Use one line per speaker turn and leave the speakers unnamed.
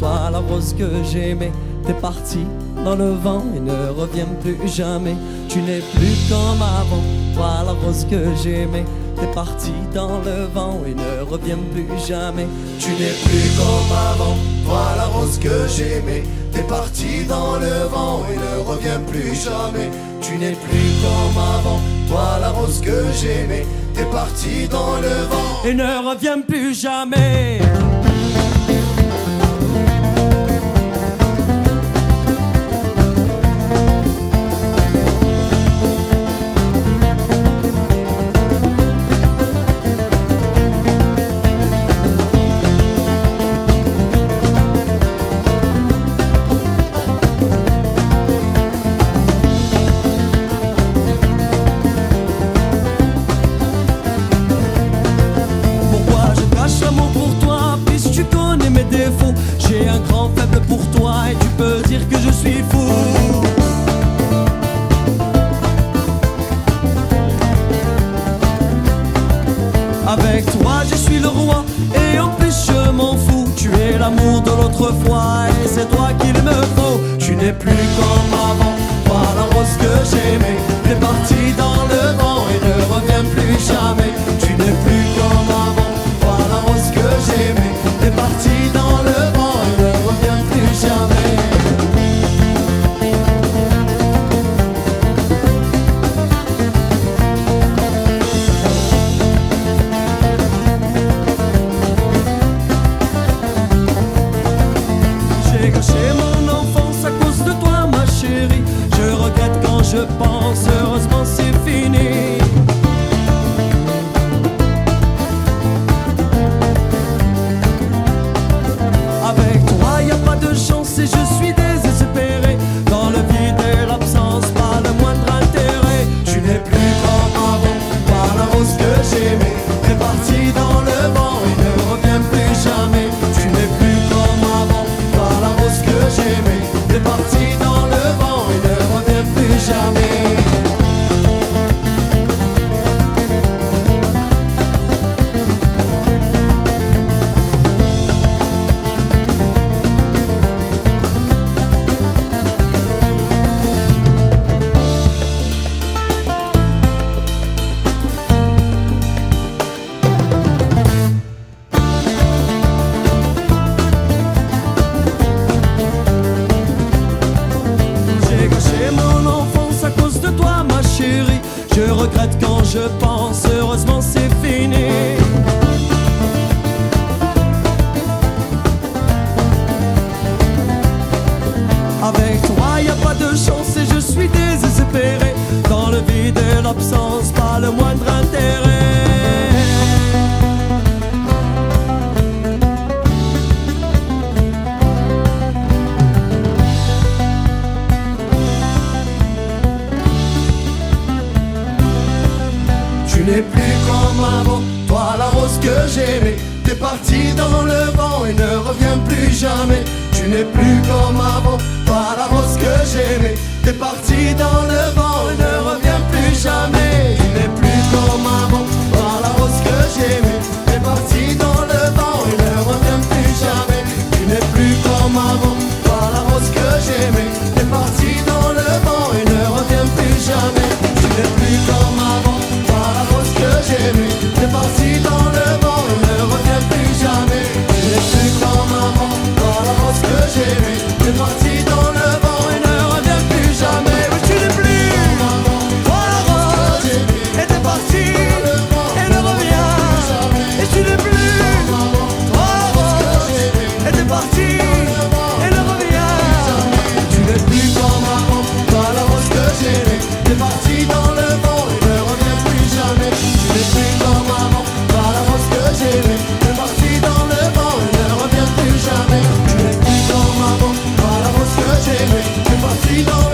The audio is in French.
toi la rose que j'aimais. T'es parti dans le vent et ne reviens plus jamais. Tu n'es plus comme avant, toi la rose que j'aimais. T'es parti dans le vent et ne reviens plus jamais.
Tu n'es plus comme avant, toi la rose que j'aimais. T'es parti dans le vent et ne reviens plus jamais. Tu n'es plus comme avant, toi la rose que j'aimais. T'es parti dans le vent
et ne reviens plus jamais. J'ai un grand faible pour toi et tu peux dire que je suis fou. Avec toi je suis le roi et en plus je m'en fous. Tu es l'amour de l'autre fois et c'est toi qu'il me faut.
Tu n'es plus comme avant, toi la rose que j'aimais. T'es parti dans le vent et ne reviens plus jamais. Tu n'es plus comme avant, toi la rose que j'aimais. T'es parti dans le vent et ne reviens plus jamais.
J'ai gâché mon enfance à cause de toi ma chérie. Je regrette quand je pense, heureusement c'est fini. Avec toi y a pas de chance et je suis désespéré. Dans le vide et l'absence, pas le moindre intérêt.
Tu n'es plus comme avant, pas la rose que j'aimais. T'es parti dans le vent et ne reviens plus jamais. Tu n'es plus comme avant, pas la rose que j'aimais. T'es parti dans le vent et ne reviens plus jamais.
Je regrette quand je pense, heureusement c'est fini. Avec toi y a pas de chance et je suis désespéré. Dans le vide et l'absence, pas le moindre intérêt.
Tu n'es plus comme avant, toi la rose que j'aimais. T'es parti dans le vent et ne reviens plus jamais. Tu n'es plus comme avant, toi la rose que j'aimais. T'es parti dans le vent et ne reviens plus jamais. Tu n'es plus comme avant, toi la rose que j'aimais. T'es parti dans le vent et ne reviens plus jamais. Tu n'es plus comme avant, toi la rose que j'aimais. T'es parti dans le vent et ne reviens plus jamais. Tu n'es plus comme avant, toi la rose que j'aimais. T'es parti dans le vent et ne reviens plus jamais. Tu n'es plus comme avant, toi la rose que j'aimais. T'es parti dans le vent et ne reviens plus jamais. Mais tu n'es plus comme avant, toi la rose et t'es parti et ne reviens. Et tu n'es plus comme avant, toi la rose et t'es parti et ne reviens. Tu n'es plus comme avant, toi la rose que j'aimais. T'es parti dans le vent et ne reviens plus jamais. Tu n'es plus comme avant, toi la rose que j'aimais. T'es parti dans le vent et ne reviens plus jamais. Tu n'es plus comme avant, toi la rose que j'aimais. T'es parti dans